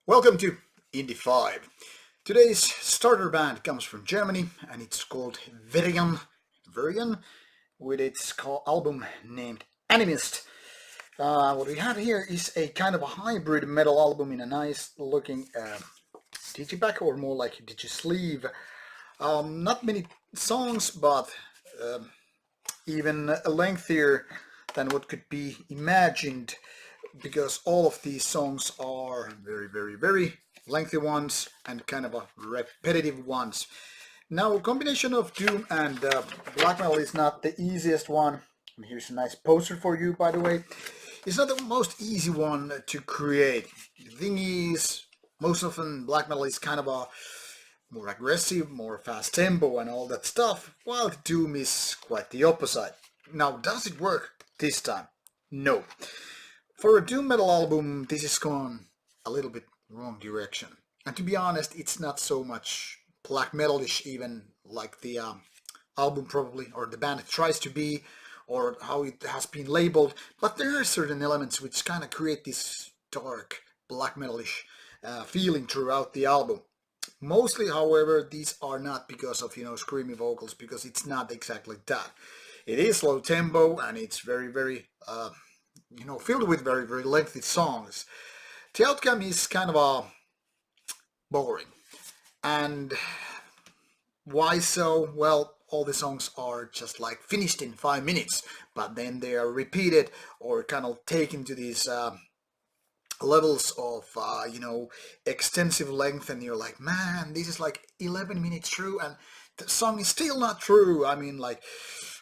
Welcome to Indie 5. Today's starter band comes from Germany and it's called Werian, with its album named Animist. What we have here is a kind of a hybrid metal album in a nice looking digipack, or more like a digisleeve. Not many songs, but even lengthier than what could be imagined, because all of these songs are very lengthy ones and kind of a repetitive ones. Now, a combination of doom and black metal is not the easiest one. And here's a nice poster for you, by the way. It's not the most easy one to create. The thing is, most often black metal is kind of a more aggressive, more fast tempo and all that stuff, while doom is quite the opposite. Now, does it work this time? No. For a doom metal album, this has gone a little bit wrong direction. And to be honest, it's not so much black metalish even like the album probably, or the band tries to be, or how it has been labeled, but there are certain elements which kind of create this dark black metalish feeling throughout the album. Mostly, however, these are not because of, screamy vocals, because it's not exactly that. It is low tempo and it's very filled with very lengthy songs. The outcome is kind of boring. And why so? Well, all the songs are just like finished in 5 minutes, but then they are repeated or kind of taken to these levels of extensive length, and you're like, man, this is like 11 minutes through and the song is still not through. I mean, like,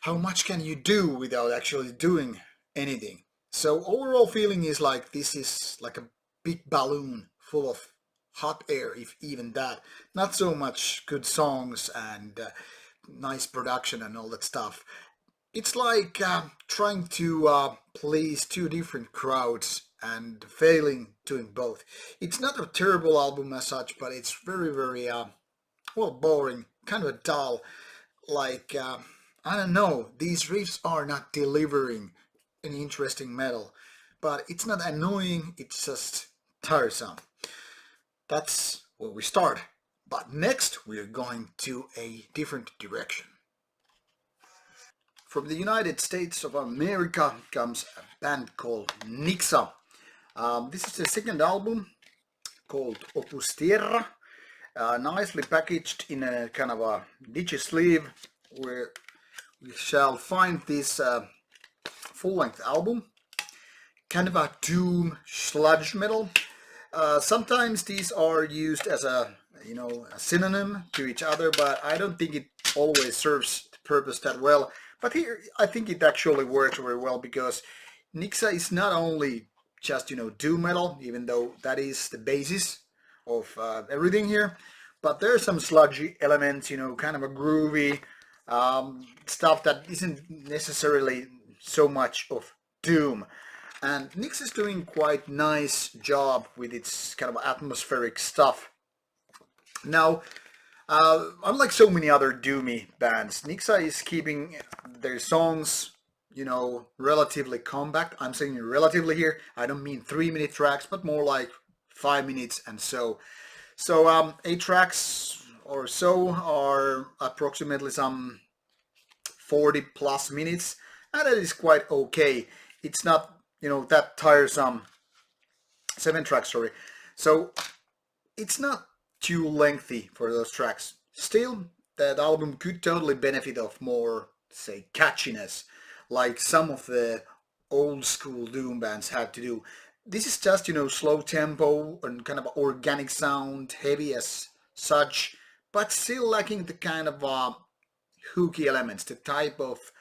how much can you do without actually doing anything? So overall feeling is like this is like a big balloon full of hot air, if even that. Not so much good songs and nice production and all that stuff. It's like trying to please two different crowds and failing doing both. It's not a terrible album as such, but it's very boring, kind of dull. Like, I don't know, these riffs are not delivering an interesting metal, but it's not annoying, it's just tiresome. That's where we start. But next we're going to a different direction. From the United States of America comes a band called Nixa. This is the second album called Opus Tierra, nicely packaged in a kind of a digi-sleeve, where we shall find this full-length album, kind of a doom sludge metal. Sometimes these are used as a synonym to each other, but I don't think it always serves the purpose that well. But here I think it actually works very well, because Nixa is not only just doom metal, even though that is the basis of everything here, but there are some sludgy elements, kind of a groovy stuff that isn't necessarily so much of doom. And Nixa is doing quite nice job with its kind of atmospheric stuff. Now, unlike so many other doomy bands, Nixa is keeping their songs, relatively compact. I'm saying relatively here. I don't mean 3-minute tracks, but more like 5 minutes and so. So 8 tracks or so are approximately some 40 plus minutes, and that is quite okay. It's not that tiresome. 7 tracks, sorry. So it's not too lengthy for those tracks. Still, that album could totally benefit of more, say, catchiness, like some of the old school doom bands had to do. This is just slow tempo and kind of organic sound, heavy as such, but still lacking the kind of hooky elements, the type of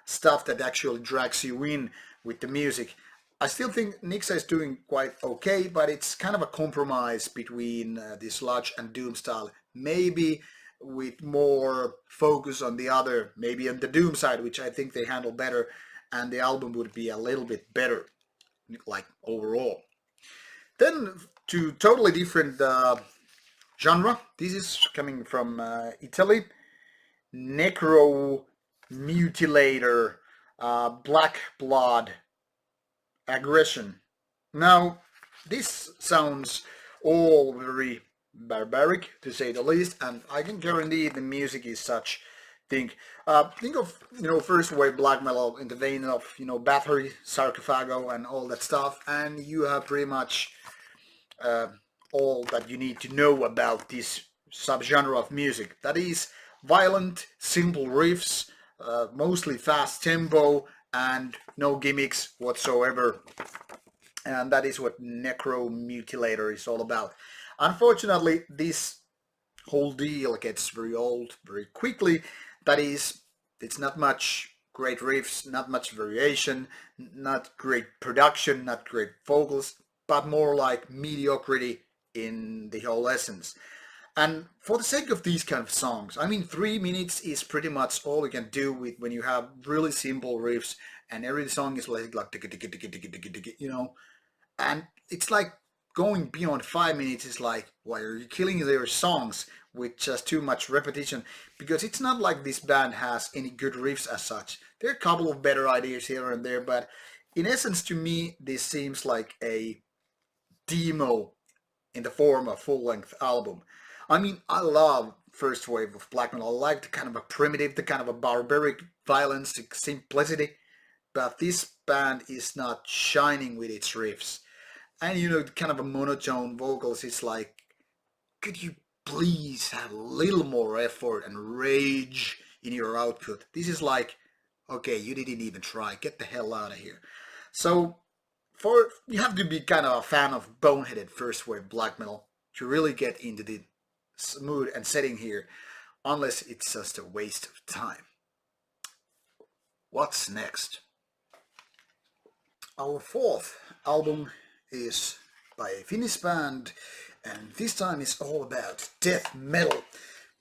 stuff that actually drags you in with the music. I still think Nixa is doing quite okay, but it's kind of a compromise between the sludge and doom style. Maybe with more focus on the other, maybe on the doom side, which I think they handle better, and the album would be a little bit better, like overall. Then to totally different genre. This is coming from Italy. Necromutilator, Black Blood, Aggression. Now, this sounds all very barbaric to say the least, and I can guarantee the music is such. Think of first wave black metal in the vein of Battery, Sarcophago, and all that stuff, and you have pretty much uh, all that you need to know about this subgenre of music. That is violent, simple riffs, mostly fast tempo, and no gimmicks whatsoever. And that is what Necromutilator is all about. Unfortunately, this whole deal gets very old very quickly. That is, it's not much great riffs, not much variation, not great production, not great vocals, but more like mediocrity in the whole essence. And for the sake of these kind of songs, I mean, 3 minutes is pretty much all you can do with when you have really simple riffs, and every song is like and it's like going beyond 5 minutes is like, why are you killing their songs with just too much repetition? Because it's not like this band has any good riffs as such. There are a couple of better ideas here and there, but in essence, to me, this seems like a demo in the form of full-length album. I mean, I love first wave of black metal. I like the kind of a primitive, the kind of a barbaric violence, the simplicity, but this band is not shining with its riffs. And kind of a monotone vocals. It's like, could you please have a little more effort and rage in your output? This is like, okay, you didn't even try. Get the hell out of here. So you have to be kind of a fan of boneheaded first wave black metal to really get into the mood and setting here, unless it's just a waste of time. What's next? Our fourth album is by a Finnish band, and this time it's all about death metal.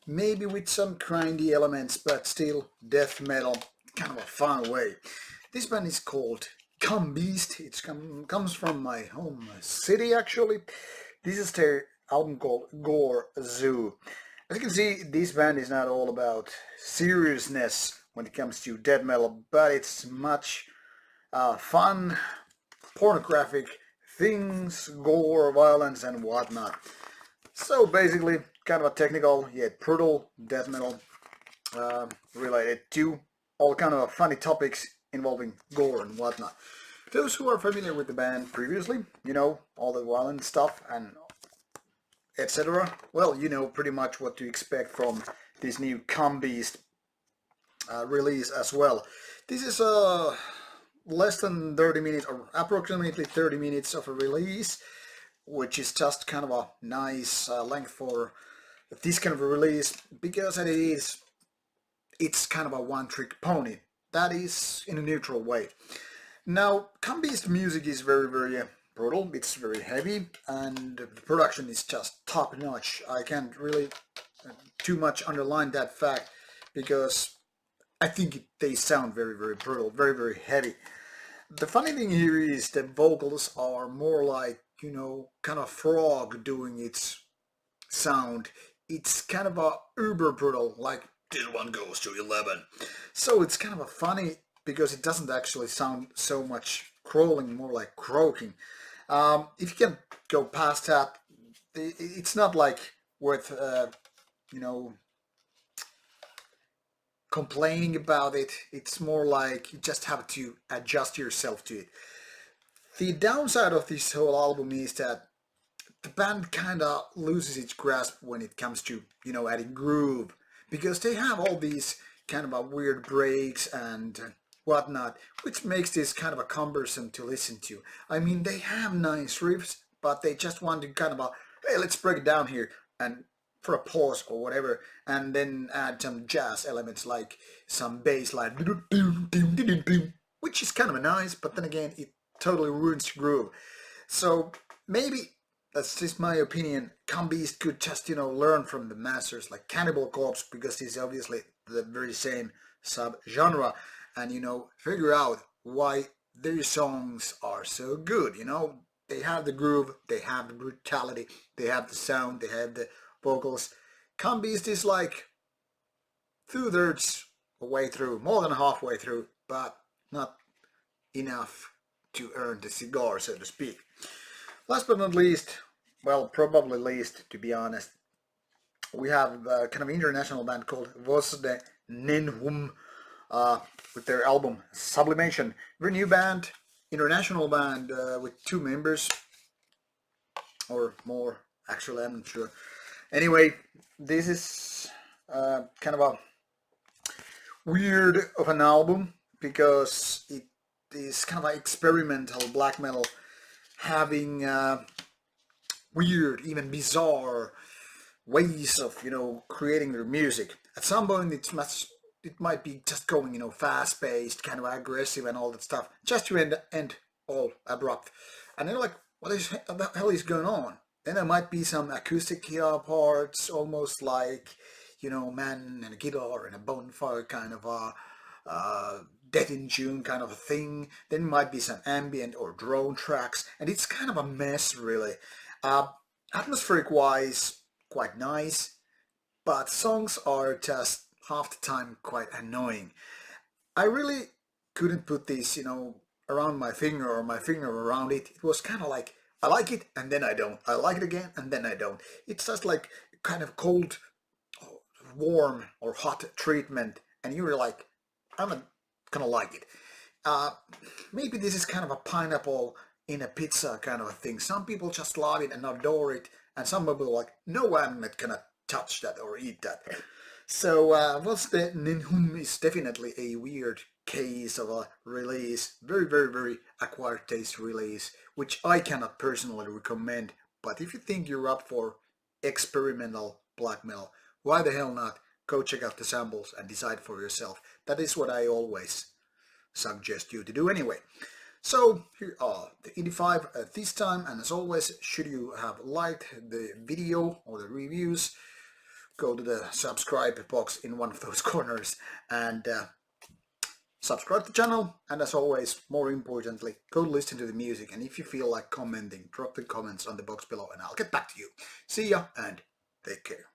Maybe with some grindy elements, but still death metal, kind of a fun way. This band is called Cumbeast. It comes from my home city, actually. This is their album called Gore Zoo. As you can see, this band is not all about seriousness when it comes to death metal, but it's much fun, pornographic things, gore, violence, and whatnot. So basically, kind of a technical yet brutal death metal related to all kind of funny topics involving gore and whatnot. Those who are familiar with the band previously, all the violent stuff and etc. Well, you know pretty much what to expect from this new Cumbeast release as well. This is less than 30 minutes, or approximately 30 minutes of a release, which is just kind of a nice length for this kind of a release, because it's kind of a one-trick pony. That is in a neutral way. Now, Cumbeast music is very, very brutal. It's very heavy, and the production is just top-notch. I can't really too much underline that fact, because I think they sound very, very brutal, very, very heavy. The funny thing here is that vocals are more like, kind of frog doing its sound. It's kind of a uber brutal, like this one goes to 11. So it's kind of a funny, because it doesn't actually sound so much crawling, more like croaking. If you can go past that, it's not like worth, complaining about it. It's more like you just have to adjust yourself to it. The downside of this whole album is that the band kind of loses its grasp when it comes to, adding groove, because they have all these kind of a weird breaks and whatnot, which makes this kind of a cumbersome to listen to. I mean, they have nice riffs, but they just want to kind of hey, let's break it down here, and for a pause or whatever, and then add some jazz elements like some bass line, which is kind of nice, but then again, it totally ruins the groove. So maybe, that's just my opinion, Cumbeast could just, learn from the masters like Cannibal Corpse, because it's obviously the very same sub-genre, and, figure out why their songs are so good, They have the groove, they have the brutality, they have the sound, they have the vocals. Cumbeast is like 2/3 way through, more than halfway through, but not enough to earn the cigar, so to speak. Last but not least, well, probably least, to be honest. We have a kind of international band called Voz de Nenhum uh, with their album Sublimation. Very new band, international band with 2 members or more. Actually, I'm not sure. Anyway, this is kind of a weird of an album because it is kind of an experimental black metal, having weird, even bizarre ways of creating their music. At some point, it might be just going fast paced, kind of aggressive, and all that stuff, just to end all abrupt. And they're like, what the hell is going on? Then there might be some acoustic guitar parts, almost like man and a guitar and a bonfire kind of a death in June kind of a thing. Then might be some ambient or drone tracks, and it's kind of a mess, really. Uh, Atmospheric wise, quite nice, but songs are just half the time quite annoying. I really couldn't put this, around my finger or my finger around it. It was kind of like I like it and then I don't. I like it again and then I don't. It's just like kind of cold, warm or hot treatment, and you're like, I'm not gonna like it. Uh, Maybe this is kind of a pineapple in a pizza kind of a thing. Some people just love it and adore it, and some people are like, no, I'm not gonna touch that or eat that. So Voz de Nenhum is definitely a weird case of a release, very, very, very acquired taste release, which I cannot personally recommend. But if you think you're up for experimental black metal, why the hell not? Go check out the samples and decide for yourself. That is what I always suggest you to do anyway. So here are the 85 this time, and as always, should you have liked the video or the reviews, go to the subscribe box in one of those corners and subscribe to the channel, and as always, more importantly, go listen to the music, and if you feel like commenting, drop the comments on the box below and I'll get back to you. See ya and take care.